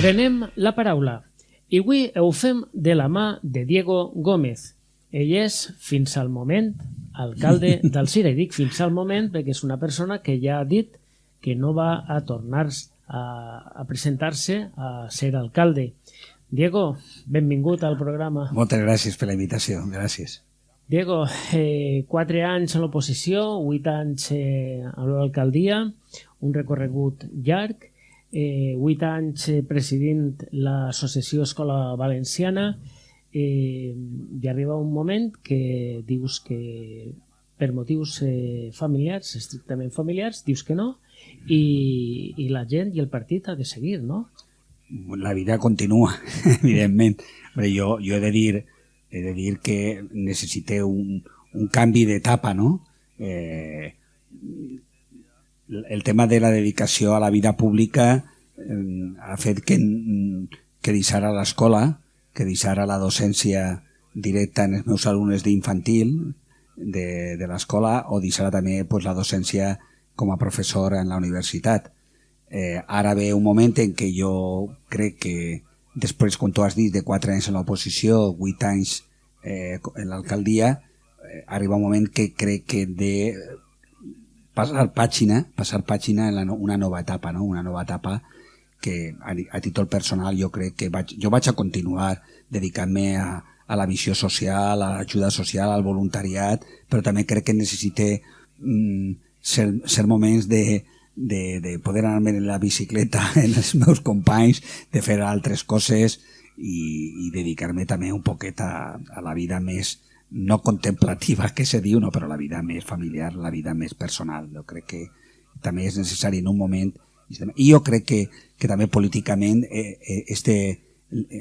Prenem la paraula i avui ho fem de la mà de Diego Gómez. Ell és, fins al moment, alcalde d'Alzira. I dic fins al moment perquè és una persona que ja ha dit que no va a tornar a presentar-se a ser alcalde. Diego, benvingut al programa. Moltes gràcies per la invitació, gràcies. Diego, 4 anys a l'oposició, 8 anys a l'alcaldia, un recorregut llarg, 8 anys presidint l'Associació Escola Valenciana, i arriba un moment que dius que per motius familiars, estrictament familiars, dius que no, i la gent i el partit ha de seguir, no? La vida continua, evidentment. Jo he de dir que necessite un canvi d'etapa, no? El tema de la dedicació a la vida pública ha fet que deixara l'escola, que deixara la docència directa en els meus alumnes d'infantil de l'escola o deixara també la docència com a professor en la universitat. Ara ve un moment en què jo crec que després, com tu has dit, de 4 anys en l'oposició, 8 anys en l'alcaldia, arriba un moment que crec que he de passar pàgina en una nova etapa, no? Una nova etapa que a títol personal jo crec que jo vaig a continuar dedicant-me a la visió social, a l'ajuda social, al voluntariat, però també crec que necessite ser moments de poder anar-me en la bicicleta en els meus companys, de fer altres coses i dedicar-me també un poquet a la vida més no contemplativa que se diu, no, però la vida més familiar, la vida més personal. Jo crec que també és necessari en un moment, i jo crec que també políticament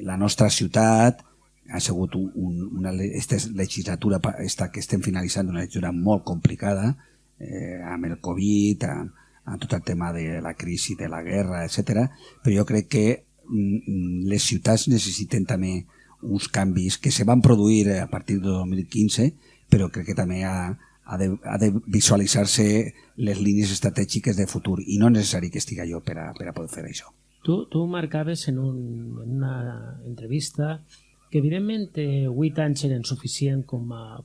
la nostra ciutat ha sigut aquesta legislatura que estem finalitzant, una legislatura molt complicada, amb el Covid, amb tot el tema de la crisi, de la guerra, etc. Però jo crec que les ciutats necessiten també uns canvis que se van produir a partir de 2015, però crec que també ha de visualitzar-se les línies estratègiques de futur i no és necessari que estigui jo per a poder fer això. Tu marcaves en una entrevista que evidentment 8 anys eren suficient com a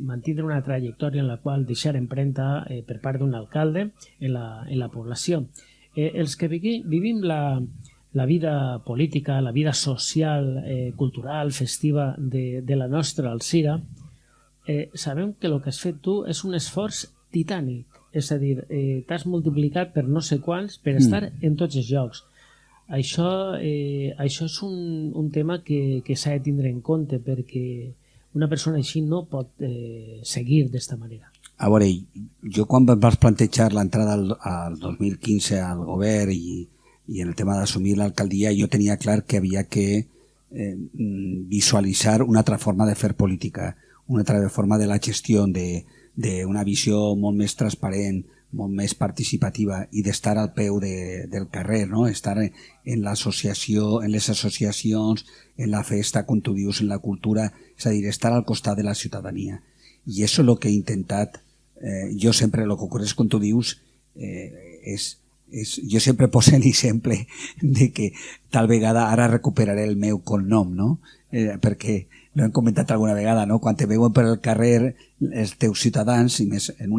mantenir una trajectòria en la qual deixar empremta per part d'un alcalde en la població. Els que vivim la vida política, la vida social, cultural, festiva de la nostra Alzira, sabem que el que has fet tu és un esforç titànic, és a dir, t'has multiplicat per no sé quants per estar en tots els llocs. Això és un tema que s'ha de tindre en compte perquè una persona així no pot seguir d'esta manera. A veure, jo quan vas plantejar l'entrada al 2015 al govern i en el tema d'assumir l'alcaldia, jo tenia clar que havia que visualitzar una altra forma de fer política, una altra forma de la gestió, d'una visió molt més transparent, molt més participativa i d'estar al peu del carrer, no? Estar en l'associació, en les associacions, en la festa, com tu dius, en la cultura, és a dir, estar al costat de la ciutadania. I això és el que he intentat. Jo sempre, el que ocorre com tu dius, jo sempre poso l'exemple de que tal vegada ara recuperaré el meu cognom, no? Perquè l'ho hem comentat alguna vegada, no? Quan te veuen per el carrer els teus ciutadans, i més en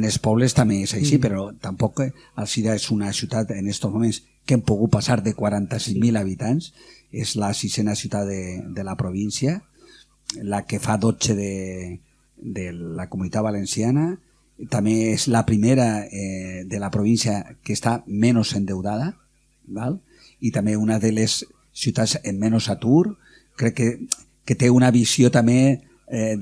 els pobles també és així, però tampoc Alzira és una ciutat en aquests moments que hem pogut passar de 46.000 habitants, és la 6a ciutat de la província, la que fa 12 de la Comunitat Valenciana, també és la primera de la província que està menys endeudada, i també una de les ciutats amb menys atur. Crec que té una visió també,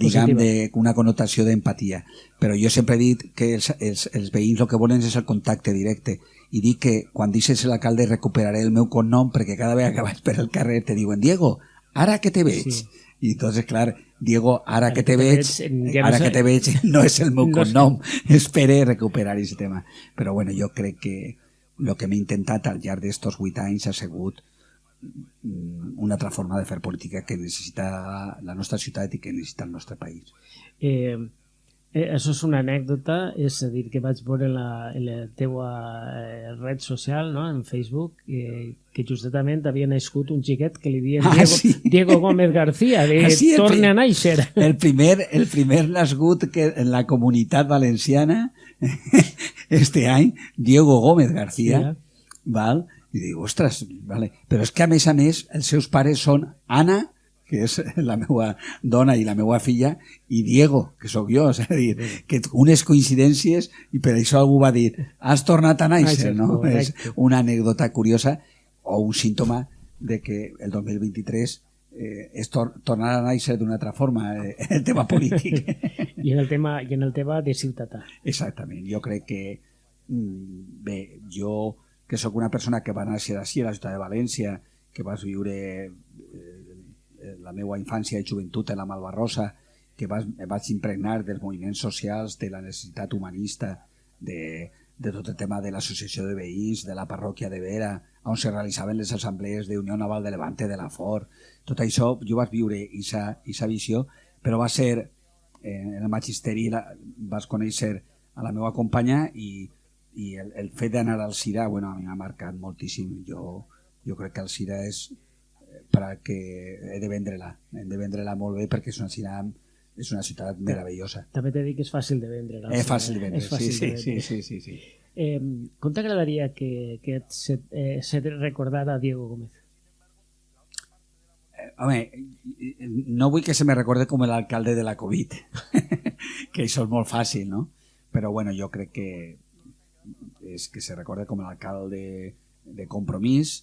diguem, una connotació d'empatia. Però jo sempre he dit que els veïns el que volen és el contacte directe. I dic que quan deixes l'alcalde recuperaré el meu cognom perquè cada vegada que vaig per el carrer te diuen Diego, ara que te veig. Sí. I entonces, clar, Diego, ara que te veig no és el meu cognom. Espere recuperar aquest tema. Però bueno, jo crec que el que m'he intentat al llarg d'estos 8 anys ha sigut una altra forma de fer política que necessita la nostra ciutat i que necessita el nostre país. Això és una anècdota, és a dir, que vaig veure en la teua red social, no? En Facebook, que justament havia nascut un xiquet que li diuen Diego Gómez García, de torne a néixer. El primer nascut que en la comunitat valenciana este any, Diego Gómez García, val? I dic, ostres, vale. Però és que a més, els seus pares són Anna, que és la meva dona i la meva filla, i Diego, que sóc jo. És a dir, que unes coincidències, i per això algú va dir, has tornat a néixer, no? És una anècdota curiosa o un símptoma de que el 2023 és tornar a néixer d'una altra forma, el tema polític. I en el tema de ciutadà. Exactament. Jo crec que, bé, jo que sóc una persona que va néixer així a la ciutat de València, que vas viure la meva infància i joventut en la Malvarrosa, que vaig impregnar dels moviments socials, de la necessitat humanista, de tot el tema de l'associació de veïns, de la parròquia de Vera, on se realitzaven les assemblees d'Unió Naval de Levante, de la FOR. Tot això jo vaig viure aquesta visió, però va ser en el magisteri, vas conèixer a la meva companya i el fet d'anar al Cira, bueno, a mi m'ha marcat moltíssim. Jo crec que el Cira és perquè he de vendre-la molt bé, perquè és una ciutat meravellosa. També t'he dit que és fàcil de vendre. És fàcil de vendre, sí. Com t'agradaria que se recordara Diego Gómez? Home, no vull que se me recorde com l'alcalde de la Covid, que això és molt fàcil, no? Però bueno, jo crec que és que se recorde com l'alcalde de Compromís,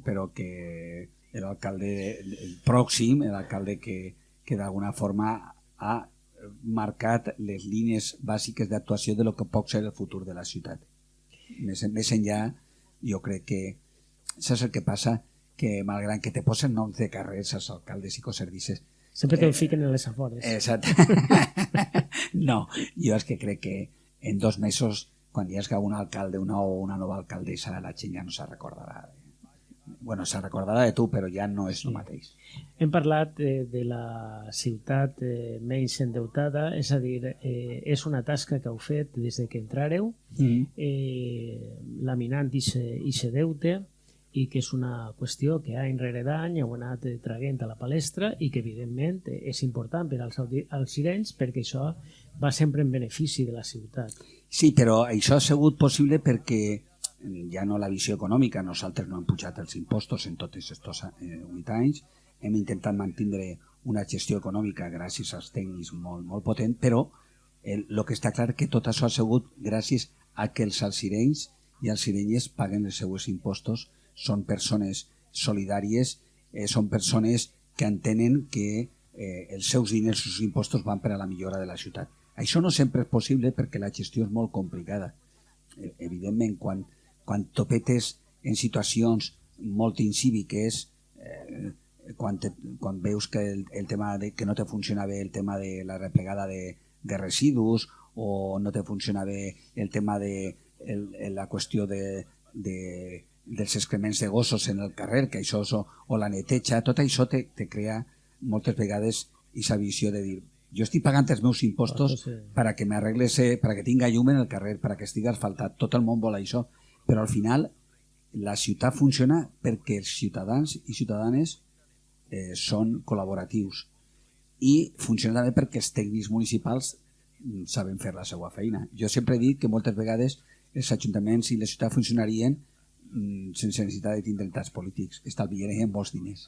però que l'alcalde pròxim, l'alcalde que d'alguna forma ha marcat les línies bàsiques d'actuació de lo que pot ser el futur de la ciutat. Més enllà, jo crec que saps el que passa? Que malgrat que te posen noms de carrers als alcaldes i coses dices... Sempre te'l fiquen en les afores. Exacte. No, jo és que crec que en 2 mesos, quan hi hagi un alcalde o una nova alcaldessa, la gent ja no se recordarà. Bueno, se recordarà de tu, però ja no és el mateix. Hem parlat de la ciutat menys endeutada, és a dir, és una tasca que heu fet des que entrareu, laminant ixe deute, i que és una qüestió que any rere any heu anat traguent a la palestra i que evidentment és important per als cirenys perquè això va sempre en benefici de la ciutat. Sí, però això ha sigut possible perquè ja no la visió econòmica, nosaltres no hem pujat els impostos en tots aquests 8 anys, hem intentat mantenir una gestió econòmica gràcies als tècnics molt potent, però el que està clar que tot això ha sigut gràcies a que els alcirenys i els cirenyes paguen els seus impostos. Són persones solidàries, són persones que entenen que els seus diners, els seus impostos van per a la millora de la ciutat. Això no sempre és possible perquè la gestió és molt complicada. Evidentment, quan topetes en situacions molt incíviques, quan veus que el tema que no te funciona bé el tema de la replegada de residus o no te funciona bé el tema de la qüestió dels excrements de gossos en el carrer, que això o la neteja, tot això te crea moltes vegades aquesta visió de dir jo estic pagant els meus impostos perquè m'arregles, perquè tinga llum en el carrer, perquè estigui asfaltat, tot el món vol això, però al final la ciutat funciona perquè els ciutadans i ciutadanes són col·laboratius i funciona també perquè els tècnics municipals saben fer la seva feina. Jo sempre he dit que moltes vegades els ajuntaments i les ciutats funcionarien sense necessitat de tindre tants polítics, estalviarem molts diners.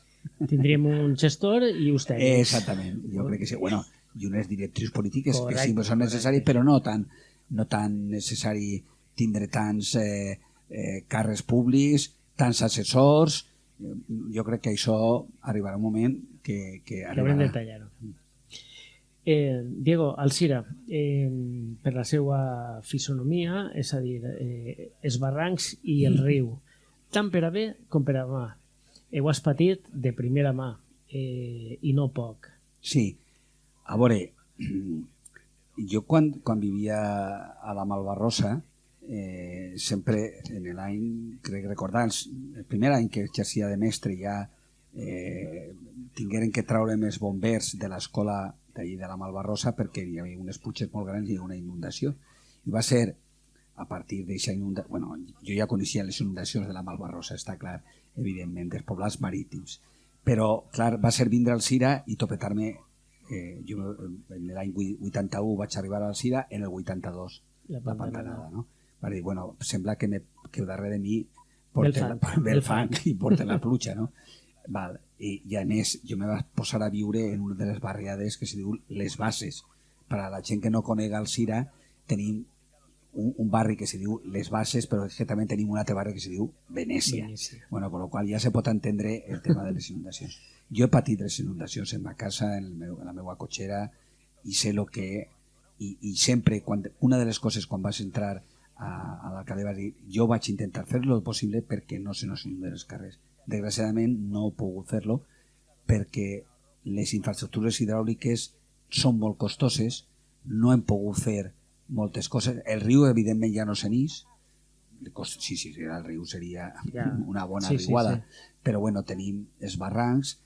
Tindríem un gestor i uns tècnics. Exactament, jo crec que sí. Bueno, i unes directrius polítiques que sí són necessaris, però no tan necessari tindre tants càrrecs públics, tants assessors. Jo crec que això arribarà un moment que arribarà. Que haurem de tallar-ho. Diego, Alzira, per la seva fisonomia, és a dir, els barrancs i el riu, tant per a bé com per a mà, ho has patit de primera mà i no poc. Sí, a veure, jo quan vivia a la Malvarrosa, sempre en l'any, crec recordar, el primer any que exercia de mestre ja tingueren que treure més bombers de l'escola d'allí de la Malvarrosa perquè hi havia unes puigs molt grans i una inundació. I va ser a partir d'aquesta inundació... Bueno, jo ja coneixia les inundacions de la Malvarrosa, està clar, evidentment, dels poblats marítims. Però, clar, va ser vindre al Cira i topetar-me... Jo en l'any 81 vaig arribar al Cira, en el 82 la pantanada, no? Va dir, bueno, sembla que darrere de mi ve el fang i porta la pluja, no? Val. I a més, jo me vaig posar a viure en una de les barriades que se diu Les Bases. Per a la gent que no conega el Cira, tenim un barri que se diu Les Bases, però és que també tenim un altre barri que se diu Venècia. Bueno, con lo qual ja se pot entendre el tema de les inundacions. Jo he patit les inundacions en ma casa, en la meva cotxera, i sé el que... I sempre, una de les coses quan vas entrar a l'alcalde va dir, jo vaig intentar fer lo possible perquè no se nos inunden els carrers. Desgraciadament no he pogut fer-lo perquè les infraestructures hidràuliques són molt costoses, no hem pogut fer moltes coses. El riu evidentment ja no se n'és, sí, el riu seria una bona riuada, però bueno, tenim els barrancs,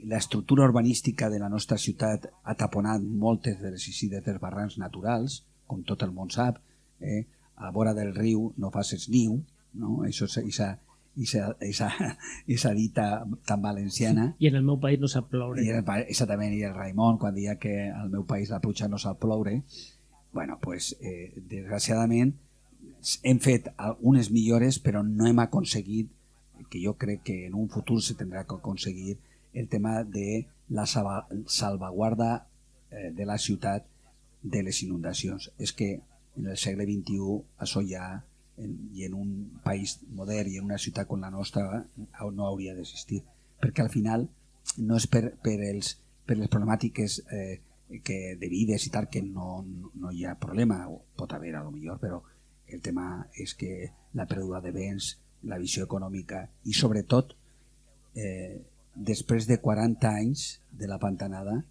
l'estructura urbanística de la nostra ciutat ha taponat moltes de les eixides dels barrancs naturals, com tot el món sap, a vora del riu no facis niu, no? Això esa dita tan valenciana. I en el meu país no sap ploure. Exactament, i el Raimon quan deia que al meu país la pluja no sap ploure. Bueno, pues desgraciadament hem fet algunes millores, però no hem aconseguit, que jo crec que en un futur se tindrà que aconseguir, el tema de la salvaguarda de la ciutat de les inundacions. És que en el segle XXI això ja, i en un país modern i en una ciutat com la nostra, no hauria d'existir, perquè al final no és per les problemàtiques de vides i tal, que no hi ha problema, pot haver a lo millor, però el tema és que la pèrdua de béns, la visió econòmica i sobretot després de 40 anys de la pantanada,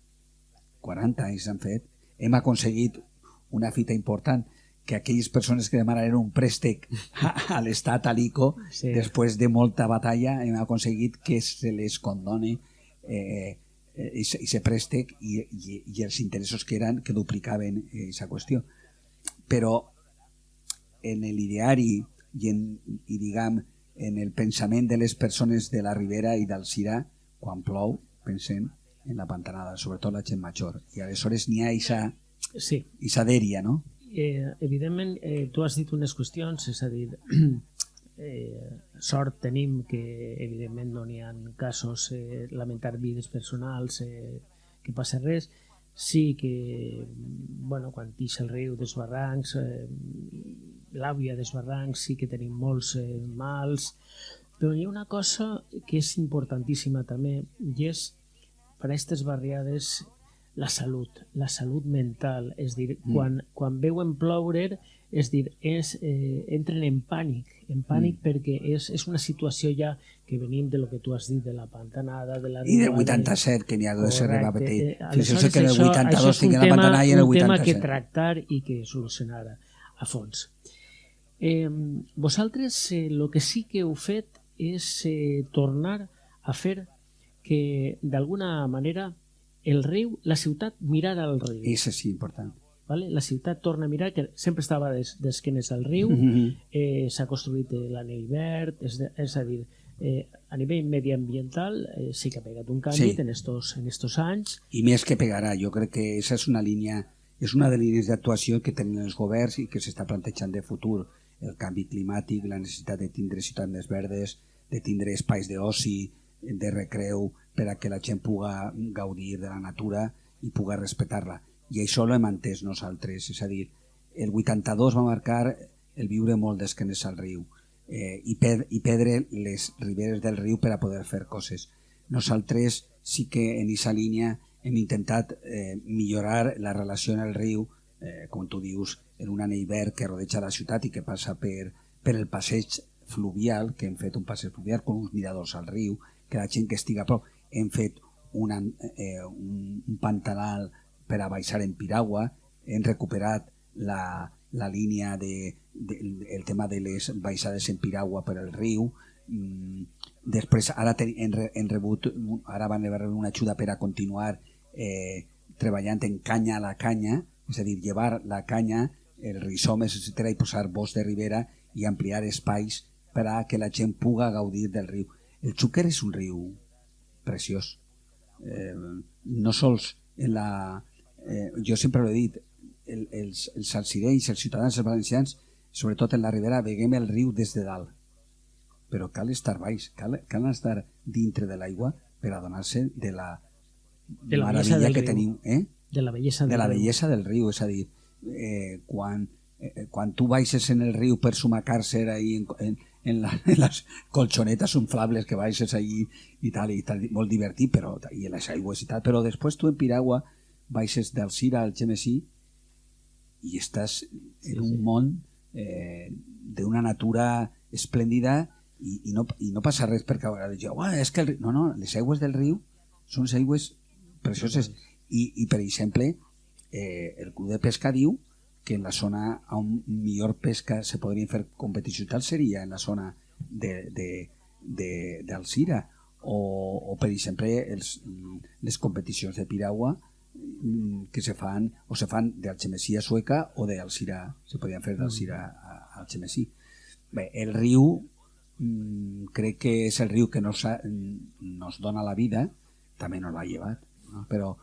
40 anys han fet, hem aconseguit una fita important, que aquelles persones que demanaven un préstec a l'Estat, a l'ICO, després de molta batalla hem aconseguit que se les condone aquest préstec i els interessos que eren, que duplicaven aquesta qüestió. Però en l'ideari i diguem en el pensament de les persones de la Ribera i del Cira, quan plou pensem en la pantanada, sobretot la gent major, i aleshores n'hi ha aquesta dèria, no? Evidentment, tu has dit unes qüestions, és a dir, sort tenim que evidentment no n'hi ha casos lamentar vides personals, que passa res. Sí que, bueno, quan tix el riu dels barrancs, l'àvia dels barrancs, sí que tenim molts mals, però hi ha una cosa que és importantíssima també, i és per a aquestes barriades la salut mental, és dir, quan veuen ploure, és dir, entren en pànic perquè és una situació ja que venim de lo que tu has dit, de la pantanada, de la... I del 87, que n'hi ha de ser repetit. Aleshores, que en el 82 tingui la pantanada i en el 87. Un tema que tractar i que solucionar a fons. Vosaltres el que sí que heu fet és tornar a fer que d'alguna manera el riu, la ciutat mirar al riu. Això sí, important. Vale? La ciutat torna a mirar, que sempre estava d'esquenes al riu, s'ha construït l'anell verd, és a dir, a nivell mediambiental sí que ha pegat un canvi en estos anys. I més que pegarà, jo crec que aquesta és una línia, és una de les línies d'actuació que tenen els governs i que s'està plantejant de futur. El canvi climàtic, la necessitat de tindre ciutats més verdes, de tindre espais d'oci, de recreu, per a que la gent pugui gaudir de la natura i pugui respectar-la. I això l'hem entès nosaltres, és a dir, el 82 va marcar el viure molt d'esquenes al riu i perdre les riberes del riu per a poder fer coses. Nosaltres sí que en aquesta línia hem intentat millorar la relació en el riu, com tu dius, en un anell verd que rodeja la ciutat i que passa per el passeig fluvial, que hem fet un passeig fluvial amb uns miradors al riu, que la gent que estiga a prop. Hem fet un pantanal per a baixar en piragua, hem recuperat la línia el tema de les baixades en piragua per al riu. Després ara van rebre una ajuda per a continuar treballant en canya a la canya, és a dir, llevar la canya, els rizomes, etc., i posar bosc de ribera i ampliar espais per a que la gent puga gaudir del riu. El Xúquer és un riu preciós. No sols en jo sempre ho he dit, els alcirenys, els ciutadans, els valencians, sobretot en la ribera, veiem el riu des de dalt, però cal estar baix, cal estar dintre de l'aigua per adonar-se de la meravella que tenim, de la bellesa del riu. És a dir, quan tu baixes en el riu per sumacar-se ahí en les colxonetes inflables que baixes allí i tal, molt divertit, però, i en les aigües i tal, però després tu en piragua baixes d'Alzira al Gemesí i estàs en un món d'una natura esplèndida i no passa res perquè a vegades és que no, les aigües del riu són les aigües precioses i per exemple el Club de Pesca diu que en la zona on millor pesca se podrien fer competició tal seria en la zona d'Alzira o per exemple les competicions de piragua que se fan d'Algemesí a Sueca o d'Alzira, se podien fer d'Alzira a Algemesí. Bé, el riu crec que és el riu que nos dona la vida, també nos l'ha llevat, no? Però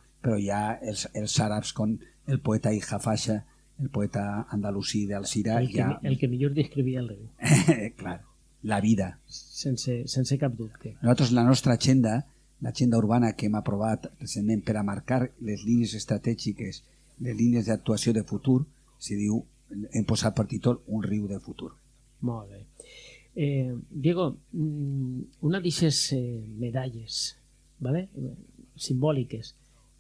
ja els àrabs con el poeta Hija Fasha, el poeta andalusí d'Alzira, el que millor descrivia el riu. Clar, la vida. Sense cap dubte. Nosaltres la nostra agenda, l'agenda urbana que hem aprovat recentment per a marcar les línies estratègiques, les línies d'actuació de futur, s'hi diu, hem posat per títol Un riu de futur. Molt bé. Diego, una d'aquestes medalles, ¿vale? Simbòliques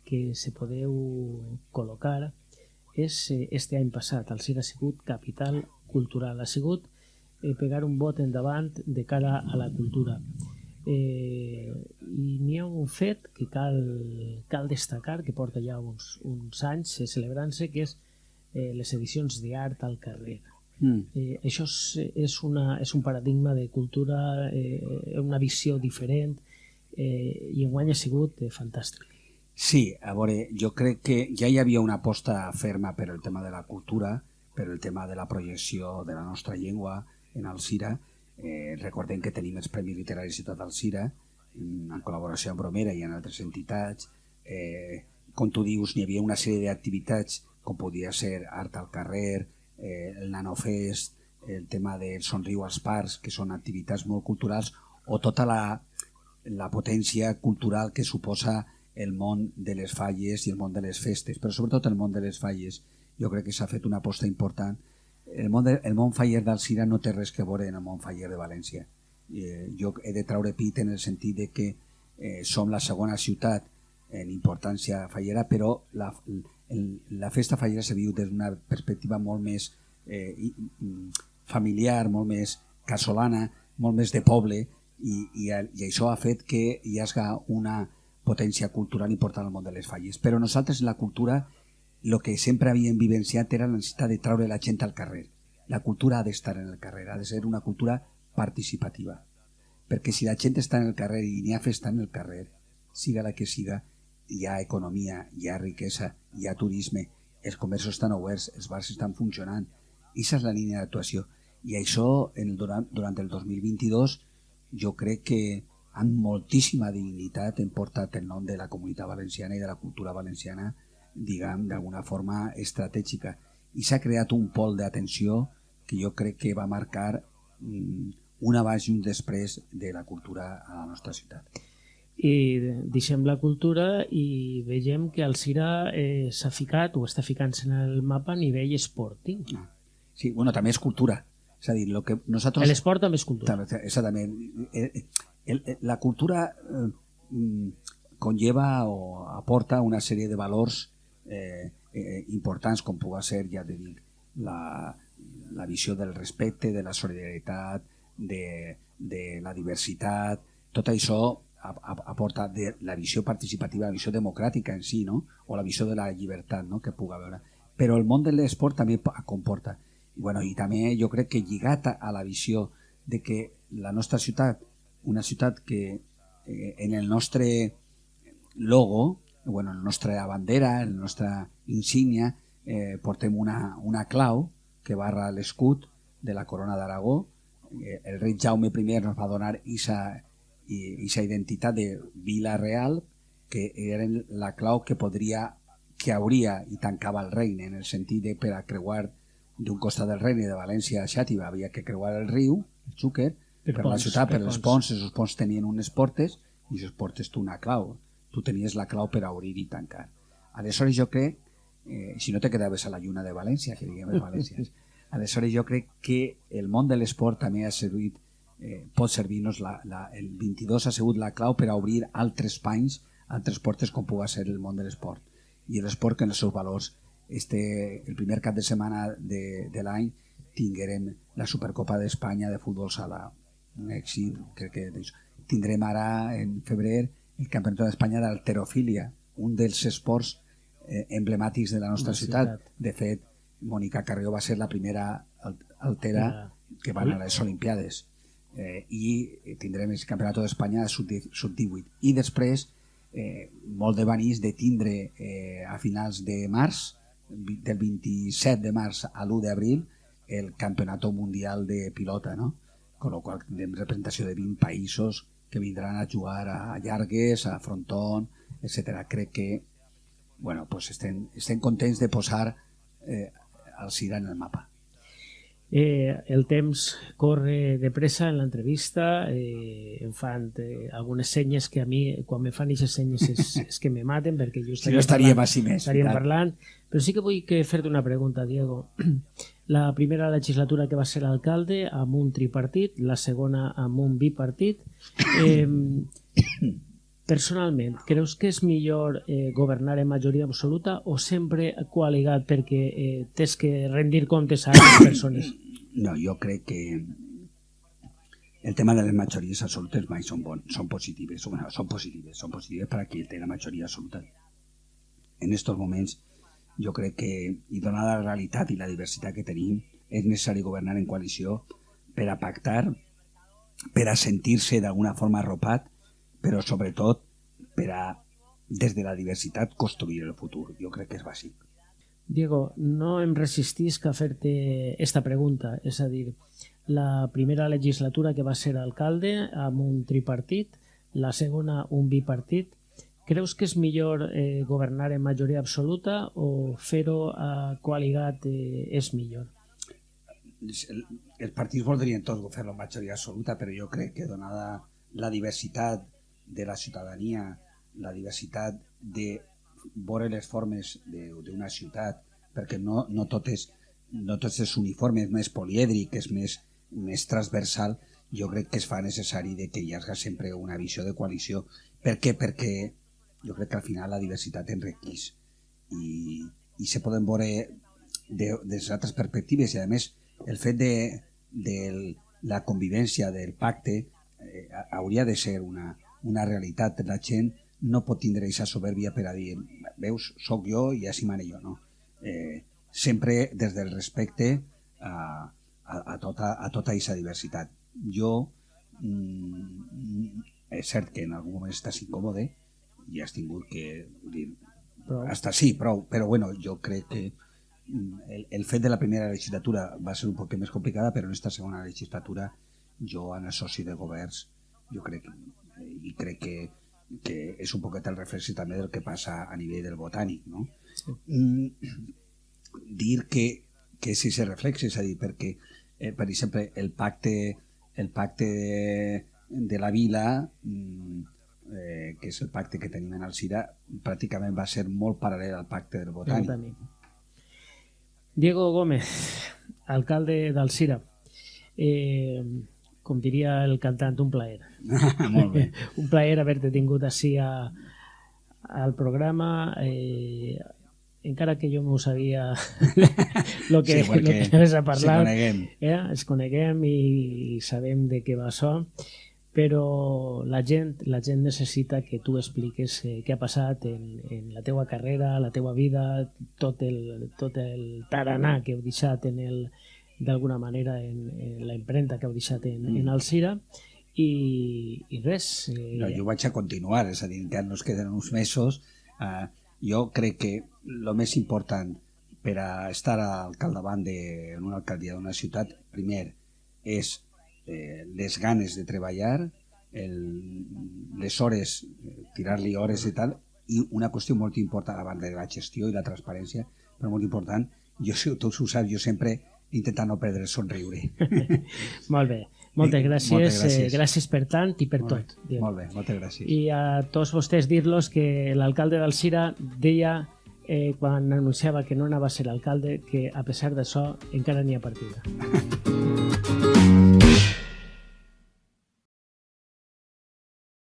que se podeu col·locar és este any passat. Alzira ha sigut capital cultural, ha sigut pegar un bot endavant de cara a la cultura. I n'hi ha un fet que cal destacar, que porta ja uns anys celebrant-se, que és les edicions d'art al carrer. Això és un paradigma de cultura, una visió diferent, i enguany ha sigut fantàstic. Sí, a veure, jo crec que ja hi havia una aposta ferma per el tema de la cultura, per el tema de la projecció de la nostra llengua en Alzira. Recordem que tenim els Premis Literaris Ciutat d'Alzira en col·laboració amb Bromera i en altres entitats. Com tu dius, n'hi havia una sèrie d'activitats com podia ser Art al carrer, el Nanofest, el tema del Somriu als parcs, que són activitats molt culturals, o tota la potència cultural que suposa el món de les falles i el món de les festes, però sobretot el món de les falles. Jo crec que s'ha fet una aposta important. El món faller d'Alzira no té res que veure en el món faller de València. Jo he de traure pit en el sentit de que som la segona ciutat en importància fallera, però la festa fallera se viu des d'una perspectiva molt més familiar, molt més casolana, molt més de poble, i això ha fet que hi hagi una potència cultural important al món de les falles. Però nosaltres en la cultura el que sempre havíem vivenciat era la necessitat de traure la gent al carrer. La cultura ha d'estar en el carrer, ha de ser una cultura participativa. Perquè si la gent està en el carrer i n'hi ha festa en el carrer, siga la que siga, hi ha economia, hi ha riquesa, hi ha turisme, els comerços estan oberts, els bars estan funcionant. Aquesta és la línia d'actuació. I això, durant el 2022, jo crec que amb moltíssima dignitat hem portat el nom de la comunitat valenciana i de la cultura valenciana, diguem, d'alguna forma estratègica. I s'ha creat un pol d'atenció que jo crec que va marcar un abans i un després de la cultura a la nostra ciutat. I deixem la cultura i vegem que Alzira s'ha ficat o està ficant-se en el mapa a nivell esportiu. Sí, bueno, també és cultura. És a dir, lo que nosaltres... L'esport també és cultura. Exactament. La cultura conlleva o aporta una sèrie de valors importants, com pugui ser, ja te dic, la visió del respecte, de la solidaritat, de la diversitat. Tot això aporta la visió participativa, la visió democràtica en si, no? O la visió de la llibertat, no? Que pugui haver. Però el món de l'esport també comporta. I també jo crec que lligat a la visió de que la nostra ciutat, una ciutat que en el nostre logo, en la nostra bandera, en la nostra insígnia, portem una clau que barra l'escut de la corona d'Aragó. El rei Jaume I ens va donar aquesta identitat de vila real, que era la clau que hauria i tancava el regne, en el sentit de per a creuar d'un costat del regne de València a Xàtiva havia que creuar el riu, el Xúquer, per la ciutat, per els ponts. Els ponts tenien unes portes i les portes tu una clau. Tu tenies la clau per a obrir i tancar. Aleshores jo crec, si no te quedaves a la lluna de València, que diguem els valencians, aleshores jo crec que el món de l'esport també ha servit, pot servir-nos, el 22 ha sigut la clau per a obrir altres panys, altres portes com pugui ser el món de l'esport. I l'esport que en els seus valors, el primer cap de setmana de l'any tinguérem la Supercopa d'Espanya de futbol sala, un èxit. Crec que tindrem ara en febrer el Campionat d'Espanya d'halterofília, un dels esports emblemàtics de la nostra ciutat. De fet, Mònica Carrió va ser la primera altera que va anar a les Olimpiades, i tindrem el Campionat d'Espanya sub-18. I després, molt de banís de tindre a finals de març, del 27 de març a l'1 d'abril, el Campionat Mundial de Pilota, no? Con lo qual tindrem representació de 20 països que vindran a jugar a Llargues, a Frontón, etc. Crec que estem contents de posar Alzira en el mapa. El temps corre de pressa en l'entrevista, em fan algunes senyes que a mi, quan me fan aquestes senyes, és que me maten, perquè jo estaríem parlant. Però sí que vull fer-te una pregunta, Diego. La primera legislatura que va ser alcalde amb un tripartit, la segona amb un bipartit. Personalment, creus que és millor governar en majoria absoluta o sempre coaligat perquè tens que rendir comptes a les persones? No, jo crec que el tema de les majories absolutes mai són positives. Són positives per a qui té la majoria absoluta. En aquests moments, jo crec que, i donada la realitat i la diversitat que tenim, és necessari governar en coalició per a pactar, per a sentir-se d'alguna forma arropat, però sobretot per a, des de la diversitat, construir el futur. Jo crec que és bàsic. Diego, no em resistisc a fer-te esta pregunta, és a dir, la primera legislatura que va ser alcalde amb un tripartit, la segona un bipartit, creus que és millor governar en majoria absoluta o fer-ho coaligat és millor? Els partits voldrien tots fer-lo en majoria absoluta, però jo crec que donada la diversitat de la ciutadania, la diversitat de veure les formes d'una ciutat, perquè no tot és uniforme, és més polièdric, és més transversal. Jo crec que es fa necessari que hi hagi sempre una visió de coalició. Per què? Perquè jo crec que al final la diversitat enriqueix i se poden veure des d'altres perspectives, i a més el fet de la convivència, del pacte, hauria de ser una realitat. La gent no pot tindre aquesta soberbia per a dir, veus, sóc jo i així mane jo, no? Sempre des del respecte a tota aquesta diversitat. Jo, és cert que en algun moment estàs incòmode i has tingut que dir, hasta sí, prou, però bueno, jo crec que el fet de la primera legislatura va ser un poc més complicada, però en aquesta segona legislatura jo, en el soci de governs, jo crec que és un poquet el reflex també del que passa a nivell del botànic, no? Sí. Dir que si se reflexa, és a dir, perquè, per exemple, el pacte de la vila, que és el pacte que tenim en Alzira, pràcticament va ser molt paral·lel al pacte del botànic. Diego Gómez, alcalde d'Alzira. Com diria el cantant, un plaer. Molt bé. Un plaer haver-te tingut així al programa, encara que jo m'ho sabia el que anaves a parlar. Se coneguem. Es coneguem i sabem de què va això, però la gent necessita que tu expliques què ha passat en la teua carrera, la teua vida, tot el taranà que heu deixat d'alguna manera en la impremta que heu deixat en Alzira, i res. No, jo vaig a continuar, és a dir, encara nos queden uns mesos. Jo crec que el més important per a estar al capdavant en una alcaldia d'una ciutat, primer, és les ganes de treballar, les hores, tirar-li hores i tal, i una qüestió molt important a banda de la gestió i la transparència, però molt important, jo, tots ho saps, jo sempre intento no perdre el somriure. Molt bé, moltes gràcies. Gràcies per tant i per tot. Molt bé, moltes gràcies. I a tots vostès dir-los que l'alcalde d'Alzira deia, quan anunciava que no anava a ser alcalde, que a pesar d'això encara n'hi ha partida.